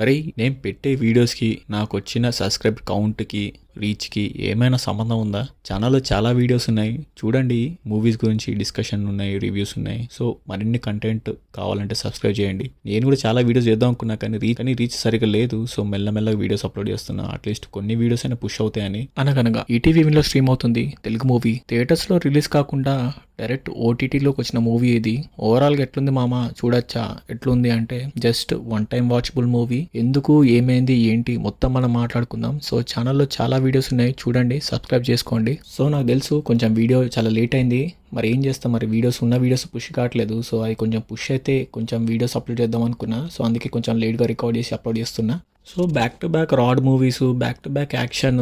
అరే నేను పెట్టే వీడియోస్కి నాకు వచ్చిన సబ్స్క్రైబ్ కౌంట్కి రీచ్కి ఏమైనా సంబంధం ఉందా? ఛానల్లో చాలా వీడియోస్ ఉన్నాయి చూడండి. మూవీస్ గురించి డిస్కషన్ ఉన్నాయి, రివ్యూస్ ఉన్నాయి. సో మరిన్ని కంటెంట్ కావాలంటే సబ్స్క్రైబ్ చేయండి. నేను కూడా చాలా వీడియోస్ చేద్దాం అనుకున్నా కానీ రీచ్ సరిగ్గా లేదు. సో మెల్లమెల్లగా వీడియోస్ అప్లోడ్ చేస్తున్నా. అట్లీస్ట్ కొన్ని వీడియోస్ అయినా పుష్ అవుతాయని. అనగనగా ఈటీవీ విన్లో స్ట్రీమ్ అవుతుంది తెలుగు మూవీ. థియేటర్స్లో రిలీజ్ కాకుండా డైరెక్ట్ ఓటీటీలోకి వచ్చిన మూవీ ఇది. ఓవరాల్గా ఎట్లుంది మామ చూడొచ్చా? ఎట్లుంది అంటే just one time watchable movie. ఎందుకు, ఏమైంది, ఏంటి మొత్తం మనం మాట్లాడుకుందాం. సో ఛానల్లో చాలా వీడియోస్ ఉన్నాయి చూడండి, సబ్స్క్రైబ్ చేసుకోండి. సో నాకు తెలుసు కొంచెం వీడియో చాలా లేట్ అయింది, మరి ఏం చేస్తాం, మరి ఉన్న వీడియోస్ పుష్ కావట్లేదు. సో అది కొంచెం పుష్ అయితే కొంచెం వీడియోస్ అప్లోడ్ చేద్దాం అనుకున్నా. సో అందుకే కొంచెం లేట్గా రికార్డ్ చేసి అప్లోడ్ చేస్తున్నా. So back to back rod movies, back to back action,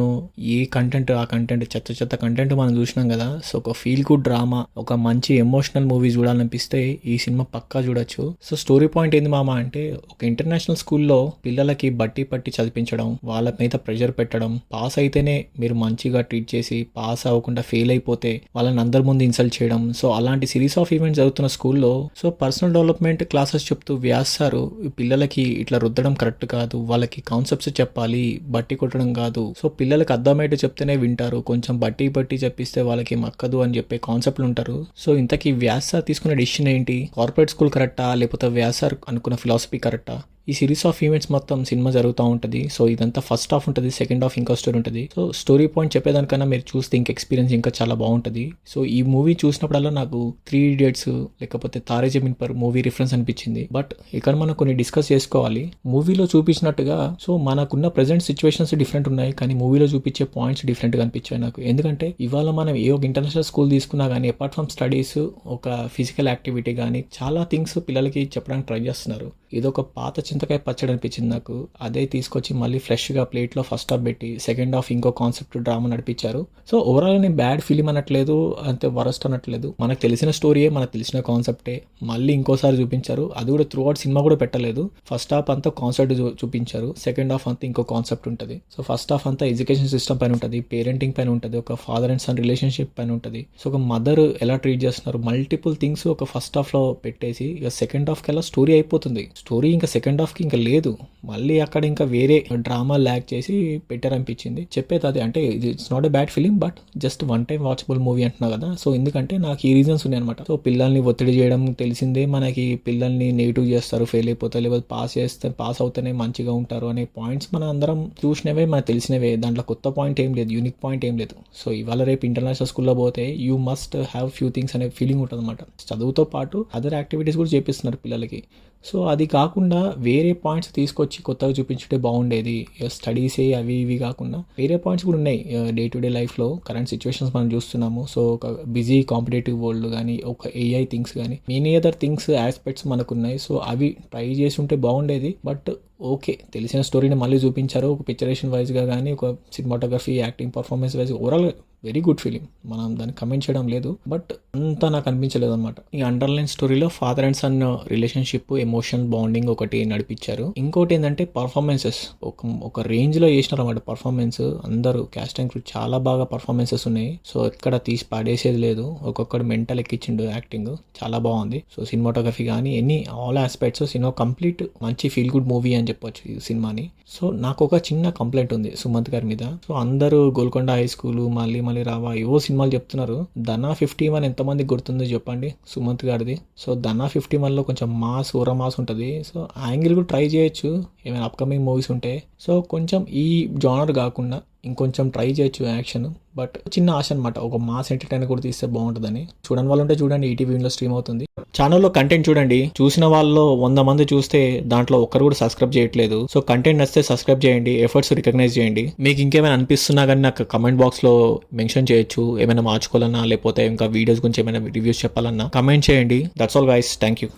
A content ఆ కంటెంట్, చెత్త కంటెంట్ మనం చూసినాం కదా. సో ఒక ఫీల్ గుడ్ డ్రామా, ఒక మంచి ఎమోషనల్ మూవీ చూడాలనిపిస్తే ఈ సినిమా పక్కా చూడొచ్చు. సో స్టోరీ పాయింట్ ఏంది మామ అంటే, ఒక ఇంటర్నేషనల్ స్కూల్లో పిల్లలకి బట్టి పట్టి చదివించడం, వాళ్ళ మీద ప్రెషర్ పెట్టడం, పాస్ అయితేనే మీరు మంచిగా ట్రీట్ చేసి, పాస్ అవ్వకుండా ఫెయిల్ అయిపోతే వాళ్ళని అందరి ముందు ఇన్సల్ట్ చేయడం. సో అలాంటి సిరీస్ ఆఫ్ ఈవెంట్స్ జరుగుతున్న స్కూల్లో సో పర్సనల్ డెవలప్మెంట్ క్లాసెస్ చెప్తూ వ్యాసారు పిల్లలకి ఇట్లా రుద్దడం కరెక్ట్ కాదు, వాళ్ళకి కాన్సెప్ట్స్ చెప్పాలి, బట్టి కొట్టడం కాదు. సో పిల్లలకి అర్థమయ్యేట్టు చెప్తేనే వింటారు, కొంచెం బట్టి చెప్పిస్తే వాళ్ళకి మక్కదు అని చెప్పే కాన్సెప్ట్లు ఉంటారు. సో ఇంతకీ వ్యాస తీసుకున్న డెసిషన్ ఏంటి? కార్పొరేట్ స్కూల్ కరెక్టా లేకపోతే వ్యాస అనుకున్న ఫిలాసఫీ కరెక్టా? ఈ సిరీస్ ఆఫ్ ఈవెంట్స్ మొత్తం సినిమా జరుగుతూ ఉంటుంది. సో ఇదంతా ఫస్ట్ హాఫ్ ఉంటుంది, సెకండ్ హాఫ్ ఇంకో స్టోరీ ఉంటుంది. సో స్టోరీ పాయింట్ చెప్పేదానికన్నా మీరు చూస్తే ఇంక ఎక్స్పీరియన్స్ ఇంకా చాలా బాగుంటుంది. సో ఈ మూవీ చూసినప్పుడల్లా నాకు 3 Idiots లేకపోతే Taare Zameen per movie reference అనిపించింది. బట్ ఇక్కడ మనం కొన్ని డిస్కస్ చేసుకోవాలి. మూవీలో చూపించినట్టుగా సో మనకున్న ప్రెసెంట్ సిచ్యువేషన్స్ డిఫరెంట్ ఉన్నాయి, కానీ మూవీలో చూపించే పాయింట్స్ డిఫరెంట్గా అనిపించాయి నాకు. ఎందుకంటే ఇవాళ మనం ఏ ఒక ఇంటర్నేషనల్ స్కూల్ తీసుకున్నా కానీ అపార్ట్ ఫ్రమ్ స్టడీస్ ఒక ఫిజికల్ యాక్టివిటీ కానీ చాలా థింగ్స్ పిల్లలకి చెప్పడానికి ట్రై చేస్తున్నారు. ఇది ఒక పాత చింతకాయ పచ్చడి అనిపించింది నాకు. అదే తీసుకొచ్చి మళ్ళీ ఫ్రెష్గా ప్లేట్లో ఫస్ట్ హాఫ్ పెట్టి సెకండ్ హాఫ్ ఇంకో కాన్సెప్ట్ డ్రామా నడిపించారు. సో ఓవరాల్ నేను బ్యాడ్ ఫిలిం అనట్లేదు, అంతే వరస్ట్ అనట్లేదు. మనకు తెలిసిన స్టోరీయే, మనకు తెలిసిన కాన్సెప్టే మళ్ళీ ఇంకోసారి చూపించారు. అది కూడా త్రూ అవుట్ సినిమా కూడా పెట్టలేదు. ఫస్ట్ హాఫ్ అంతా కాన్సెప్ట్ చూపించారు, సెకండ్ హాఫ్ అంతా ఇంకో కాన్సెప్ట్ ఉంటుంది. సో ఫస్ట్ హాఫ్ అంతా ఎడ్యుకేషన్ సిస్టమ్ పైన ఉంటుంది, పేరెంటింగ్ పైన ఉంటుంది, ఒక ఫాదర్ అండ్ సన్ రిలేషన్షిప్ పైన ఉంటుంది. సో ఒక మదర్ ఎలా ట్రీట్ చేస్తున్నారు, మల్టిపుల్ థింగ్స్ ఒక ఫస్ట్ హాఫ్లో పెట్టేసి ఇక సెకండ్ హాఫ్కి అలా స్టోరీ అయిపోతుంది. స్టోరీ ఇంకా సెకండ్ హాఫ్కి ఇంకా లేదు, మళ్ళీ అక్కడ ఇంకా వేరే డ్రామా ల్యాక్ చేసి పెట్టారనిపించింది. చెప్పేది అదే, అంటే it's not a bad film but just one time watchable movie అంటున్నా కదా. సో ఎందుకంటే నాకు ఈ రీజన్స్ ఉన్నాయి అనమాట. సో పిల్లల్ని ఒత్తిడి చేయడం తెలిసిందే మనకి, పిల్లల్ని నెగిటివ్ చేస్తారు, ఫెయిల్ అయిపోతారు, లేకపోతే పాస్ అవుతేనే మంచిగా ఉంటారు అనే పాయింట్స్ మన అందరం చూసినవే, మనకు తెలిసినవే. దాంట్లో కొత్త పాయింట్ ఏం లేదు, యూనిక్ పాయింట్ ఏం లేదు. సో ఇవాళ రేపు ఇంటర్నేషనల్ స్కూల్లో పోతే you must have few things అనే ఫీలింగ్ ఉంటుంది అనమాట. చదువుతో పాటు అదర్ యాక్టివిటీస్ కూడా చేపిస్తున్నారు పిల్లలకి. సో అది కాకుండా వేరే పాయింట్స్ తీసుకొచ్చి కొత్తగా చూపించుంటే బాగుండేది. స్టడీసే అవి ఇవి కాకుండా వేరే పాయింట్స్ కూడా ఉన్నాయి డే టు డే లైఫ్లో. కరెంట్ సిచ్యువేషన్స్ మనం చూస్తున్నాము. సో ఒక బిజీ కాంపిటేటివ్ వరల్డ్ కానీ, ఒక ఏఐ థింగ్స్ కానీ, మెనీ అదర్ థింగ్స్ ఆస్పెక్ట్స్ మనకున్నాయి. సో అవి ట్రై చేసి ఉంటే బాగుండేది. బట్ ఓకే, తెలిసిన స్టోరీని మళ్ళీ చూపించారు. ఒక పిక్చరేషన్ వైజ్గా కానీ, ఒక cinematography, acting, performance wise overall very good film. మనం దాన్ని కమెంట్ చేయడం లేదు, బట్ అంతా నాకు అనిపించలేదు అనమాట. ఈ అండర్లైన్ స్టోరీలో father and son relationship, emotional bonding ఒకటి నడిపించారు. ఇంకోటి ఏంటంటే పర్ఫార్మెన్సెస్ ఒక రేంజ్లో చేసినారు అనమాట. పర్ఫార్మెన్స్ అందరూ క్యాస్ట్ అండ్ క్రూ చాలా బాగా పర్ఫార్మెన్సెస్ ఉన్నాయి. సో ఎక్కడ తీసి పాడేసేది లేదు, ఒక్కొక్కడు మెంటల్ ఎక్కించిండు, యాక్టింగ్ చాలా బాగుంది. సో సినిమాటోగ్రఫీ కానీ ఆల్ ఆస్పెక్ట్స్ సినిమా కంప్లీట్ మంచి ఫీల్ గుడ్ మూవీ అని చెప్పొచ్చు ఈ సినిమాని. సో నాకు ఒక చిన్న కంప్లైంట్ ఉంది సుమంత్ గారి మీద. సో అందరూ గోల్కొండ హై స్కూల్, మళ్ళీ రావా ఏవో సినిమాలు చెప్తున్నారు. ధనా 51 ఎంతమందికి గుర్తుందో చెప్పండి సుమంత్ గారిది. సో ధనా 51లో కొంచెం మాస్ ఉంటుంది. సో యాంగిల్ కూడా ట్రై చేయొచ్చు ఏమైనా అప్కమింగ్ మూవీస్ ఉంటే. సో కొంచెం ఈ జానర్ కాకుండా ఇంకొంచెం ట్రై చేయొచ్చు యాక్షన్. బట్ చిన్న ఆశ అనమాట, ఒక మాస్ ఎంటర్టైనర్ కూడా తీస్తే బాగుంటుందని. చూడని వాళ్ళు ఉంటే చూడండి, ఈటీవీలో స్ట్రీమ్ అవుతుంది. ఛానల్లో కంటెంట్ చూడండి. చూసిన వాళ్ళు 100 మంది చూస్తే దాంట్లో ఒక్కరు కూడా సబ్స్క్రైబ్ చేయట్లేదు. సో కంటెంట్ నచ్చితే సబ్స్క్రైబ్ చేయండి, ఎఫర్ట్స్ రికగ్నైజ్ చేయండి. మీకు ఇంకేమైనా అనిపిస్తున్నా కానీ నాకు కమెంట్ బాక్స్లో మెన్షన్ చేయొచ్చు. ఏమైనా మార్చుకోవాలన్నా లేకపోతే ఇంకా వీడియోస్ గురించి ఏమైనా రివ్యూస్ చెప్పాలన్నా కమెంట్ చేయండి. That's all guys, thank you.